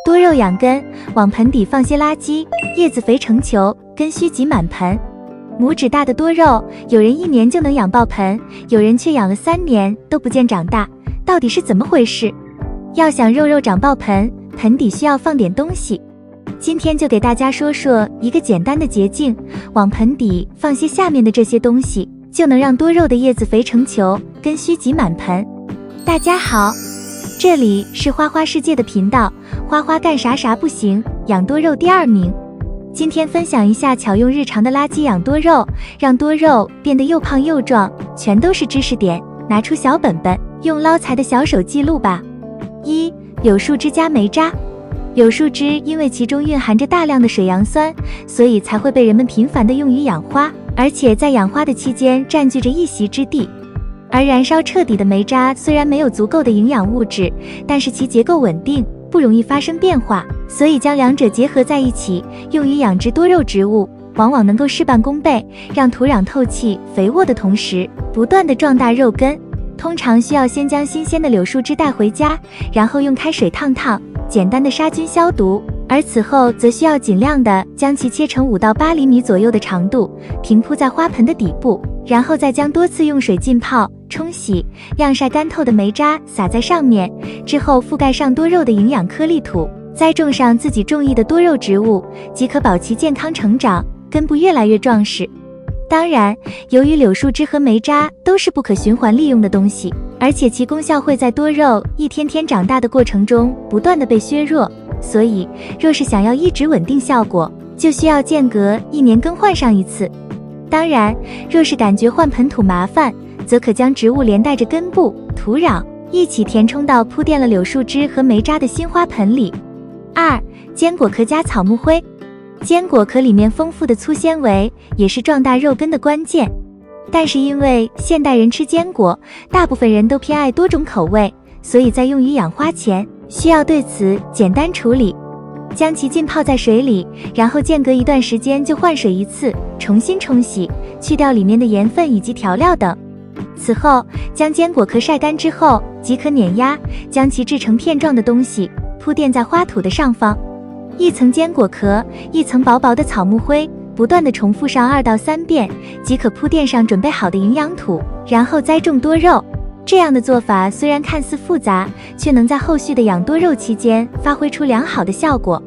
多肉养根，往盆底放些垃圾，叶子肥成球，根须挤满盆。拇指大的多肉，有人1年就能养爆盆，有人却养了3年都不见长大，到底是怎么回事？要想肉肉长爆盆，盆底需要放点东西。今天就给大家说说一个简单的捷径，往盆底放些下面的这些东西，就能让多肉的叶子肥成球，根须挤满盆。大家好，这里是花花世界的频道，花花干啥啥不行，养多肉第2名。今天分享一下巧用日常的垃圾养多肉，让多肉变得又胖又壮，全都是知识点，拿出小本本，用捞财的小手记录吧。1. 柳树枝加煤渣。柳树枝因为其中蕴含着大量的水杨酸，所以才会被人们频繁地用于养花，而且在养花的期间占据着一席之地。而燃烧彻底的煤渣虽然没有足够的营养物质，但是其结构稳定，不容易发生变化，所以将两者结合在一起，用于养殖多肉植物，往往能够事半功倍，让土壤透气肥沃的同时，不断地壮大肉根。通常需要先将新鲜的柳树枝带回家，然后用开水烫烫，简单的杀菌消毒，而此后则需要尽量的将其切成5到8厘米左右的长度，平铺在花盆的底部，然后再将多次用水浸泡、冲洗、晾晒干透的煤渣撒在上面，之后覆盖上多肉的营养颗粒土，栽种上自己中意的多肉植物，即可保其健康成长，根部越来越壮实。当然，由于柳树枝和煤渣都是不可循环利用的东西，而且其功效会在多肉一天天长大的过程中不断的被削弱，所以若是想要一直稳定效果，就需要间隔1年更换上一次。当然，若是感觉换盆土麻烦，则可将植物连带着根部、土壤一起填充到铺垫了柳树枝和煤渣的新花盆里。2. 坚果壳加草木灰。坚果壳里面丰富的粗纤维也是壮大肉根的关键，但是因为现代人吃坚果，大部分人都偏爱多种口味，所以在用于养花前，需要对此简单处理。将其浸泡在水里，然后间隔一段时间就换水一次，重新冲洗，去掉里面的盐分以及调料等。此后，将坚果壳晒干之后，即可碾压，将其制成片状的东西，铺垫在花土的上方。一层坚果壳，一层薄薄的草木灰，不断地重复上2到3遍，即可铺垫上准备好的营养土，然后栽种多肉。这样的做法虽然看似复杂，却能在后续的养多肉期间发挥出良好的效果。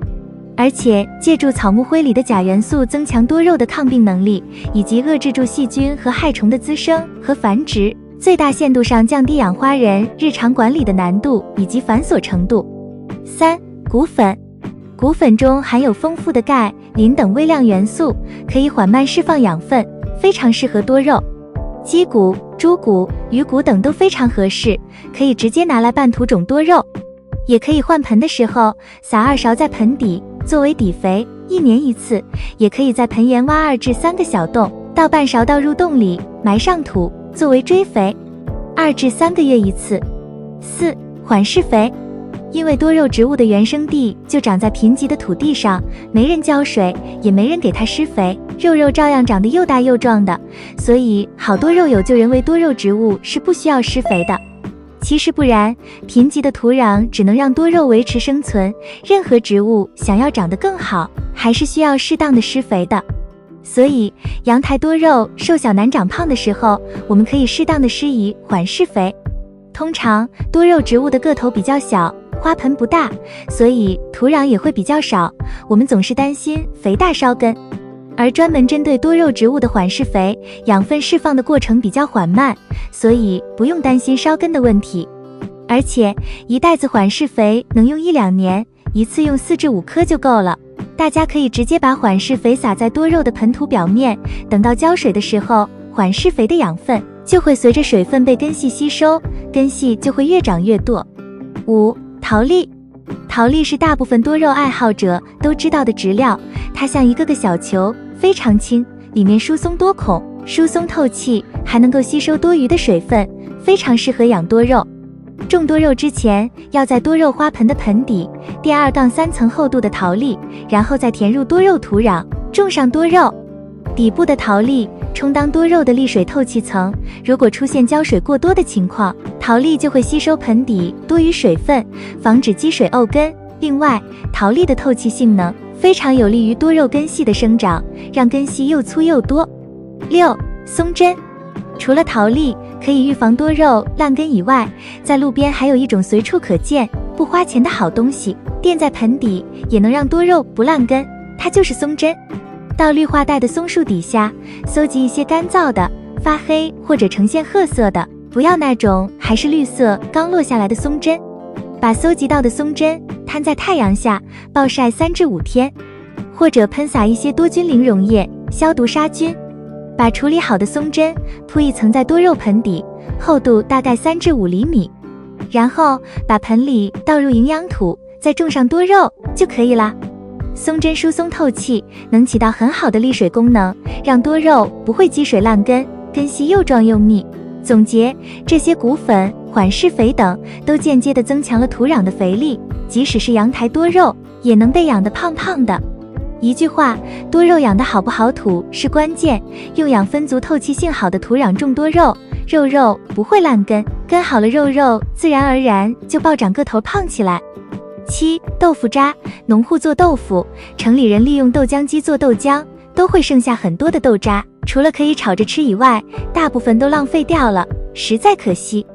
而且借助草木灰里的钾元素增强多肉的抗病能力，以及遏制住细菌和害虫的滋生和繁殖，最大限度上降低养花人日常管理的难度以及繁琐程度。3. 骨粉。骨粉中含有丰富的钙、磷等微量元素，可以缓慢释放养分，非常适合多肉。鸡骨、猪骨、鱼骨等都非常合适，可以直接拿来拌土种多肉。也可以换盆的时候撒2勺在盆底作为底肥，1年1次，也可以在盆沿挖2至3个小洞，倒半勺到入洞里，埋上土作为追肥，2至3个月1次。4. 缓释肥。因为多肉植物的原生地就长在贫瘠的土地上，没人浇水，也没人给它施肥，肉照样长得又大又壮的，所以好多肉友就认为多肉植物是不需要施肥的。其实不然，贫瘠的土壤只能让多肉维持生存，任何植物想要长得更好，还是需要适当的施肥的。所以阳台多肉瘦小难长胖的时候，我们可以适当的施以缓释肥。通常多肉植物的个头比较小，花盆不大，所以土壤也会比较少，我们总是担心肥大烧根。而专门针对多肉植物的缓释肥，养分释放的过程比较缓慢，所以不用担心烧根的问题。而且一袋子缓释肥能用1-2年，一次用4至5颗就够了。大家可以直接把缓释肥撒在多肉的盆土表面，等到浇水的时候，缓释肥的养分就会随着水分被根系吸收，根系就会越长越多。5. 桃粒。桃粒是大部分多肉爱好者都知道的植料，它像一个个小球，非常轻，里面疏松多孔，疏松透气，还能够吸收多余的水分，非常适合养多肉。种多肉之前，要在多肉花盆的盆底垫2-3层厚度的桃粒，然后再填入多肉土壤，种上多肉。底部的桃粒充当多肉的沥水透气层，如果出现浇水过多的情况，桃粒就会吸收盆底多余水分，防止积水沤根，另外，桃粒的透气性能非常有利于多肉根系的生长，让根系又粗又多。6. 松针。除了桃粒可以预防多肉烂根以外，在路边还有一种随处可见、不花钱的好东西，垫在盆底也能让多肉不烂根，它就是松针。到绿化带的松树底下，搜集一些干燥的、发黑或者呈现褐色的，不要那种还是绿色刚落下来的松针。把搜集到的松针摊在太阳下暴晒3至5天，或者喷洒一些多菌灵溶液消毒杀菌。把处理好的松针铺一层在多肉盆底，厚度大概3至5厘米，然后把盆里倒入营养土，再种上多肉就可以啦。松针疏松透气，能起到很好的利水功能，让多肉不会积水烂根，根系又壮又密。总结，这些骨粉、缓释肥等都间接地增强了土壤的肥力，即使是阳台多肉，也能被养得胖胖的。一句话，多肉养得好不好土是关键，用养分足、透气性好的土壤种多肉，肉肉不会烂根，根好了，肉肉自然而然就暴长个头胖起来。7. 豆腐渣。农户做豆腐，城里人利用豆浆机做豆浆，都会剩下很多的豆渣，除了可以炒着吃以外，大部分都浪费掉了，实在可惜。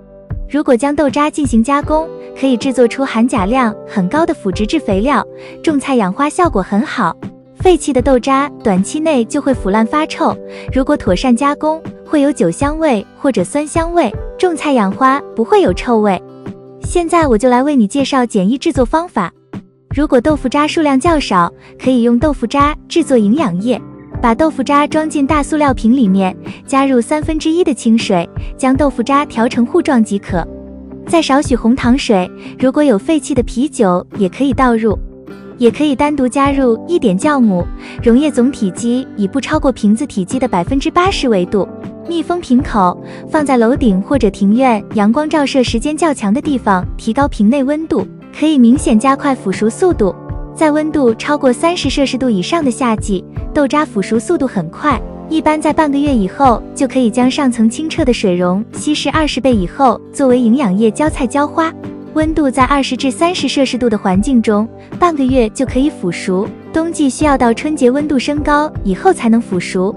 如果将豆渣进行加工，可以制作出含钾量很高的腐殖质肥料，种菜养花效果很好。废弃的豆渣短期内就会腐烂发臭，如果妥善加工，会有酒香味或者酸香味，种菜养花不会有臭味。现在我就来为你介绍简易制作方法。如果豆腐渣数量较少，可以用豆腐渣制作营养液。把豆腐渣装进大塑料瓶里面，加入1/3的清水，将豆腐渣调成糊状即可。再少许红糖水，如果有废弃的啤酒也可以倒入，也可以单独加入1点酵母。溶液总体积以不超过瓶子体积的80%为度，密封瓶口，放在楼顶或者庭院阳光照射时间较强的地方，提高瓶内温度，可以明显加快腐熟速度。在温度超过30摄氏度以上的夏季，豆渣腐熟速度很快，一般在半个月以后就可以将上层清澈的水溶稀释20倍以后，作为营养液浇菜浇花。温度在20至30摄氏度的环境中，半个月就可以腐熟。冬季需要到春节温度升高以后才能腐熟。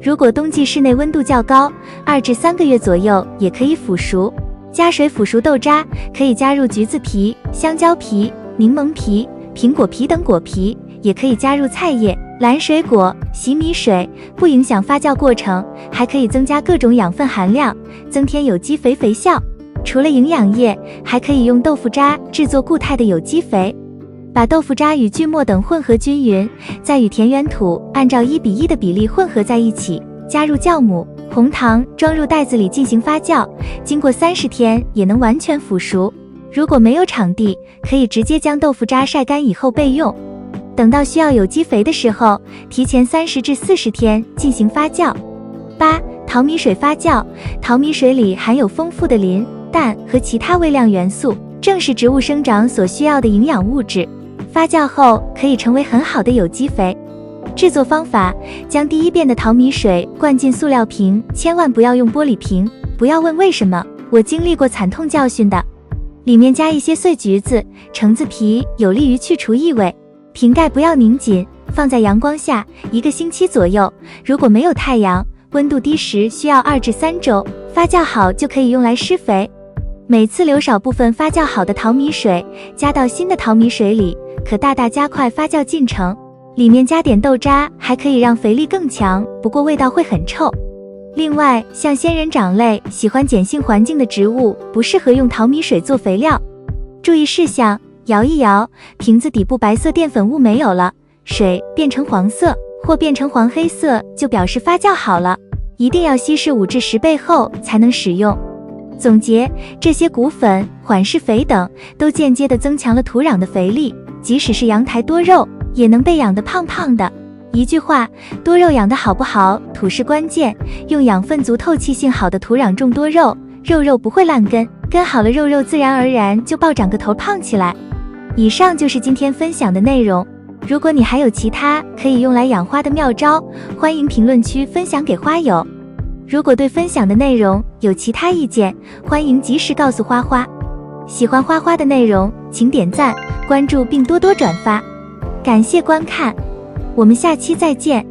如果冬季室内温度较高，2至3个月左右也可以腐熟。加水腐熟豆渣，可以加入橘子皮、香蕉皮、柠檬皮、苹果皮等果皮，也可以加入菜叶、蓝水果、洗米水，不影响发酵过程，还可以增加各种养分含量，增添有机肥肥效。除了营养液，还可以用豆腐渣制作固态的有机肥。把豆腐渣与锯末等混合均匀，再与田园土按照1:1的比例混合在一起，加入酵母、红糖，装入袋子里进行发酵，经过30天也能完全腐熟。如果没有场地，可以直接将豆腐渣晒干以后备用。等到需要有机肥的时候，提前30至40天进行发酵。8. 淘米水发酵。淘米水里含有丰富的磷、氮和其他微量元素，正是植物生长所需要的营养物质。发酵后可以成为很好的有机肥。制作方法：将第一遍的淘米水灌进塑料瓶，千万不要用玻璃瓶。不要问为什么，我经历过惨痛教训的。里面加一些碎橘子、橙子皮，有利于去除异味。瓶盖不要拧紧，放在阳光下1个星期左右。如果没有太阳，温度低时需要2至3周，发酵好就可以用来施肥。每次留少部分发酵好的淘米水，加到新的淘米水里，可大大加快发酵进程。里面加点豆渣，还可以让肥力更强，不过味道会很臭。另外，像仙人掌类喜欢碱性环境的植物，不适合用淘米水做肥料。注意事项：摇一摇，瓶子底部白色淀粉物没有了，水变成黄色或变成黄黑色，就表示发酵好了。一定要稀释5至10倍后才能使用。总结，这些骨粉、缓释肥等都间接地增强了土壤的肥力，即使是阳台多肉，也能被养得胖胖的。一句话，多肉养得好不好，土是关键，用养分足、透气性好的土壤种多肉，肉肉不会烂根，根好了，肉肉自然而然就暴长个头胖起来。以上就是今天分享的内容。如果你还有其他可以用来养花的妙招，欢迎评论区分享给花友。如果对分享的内容有其他意见，欢迎及时告诉花花。喜欢花花的内容，请点赞、关注并多多转发。感谢观看，我们下期再见。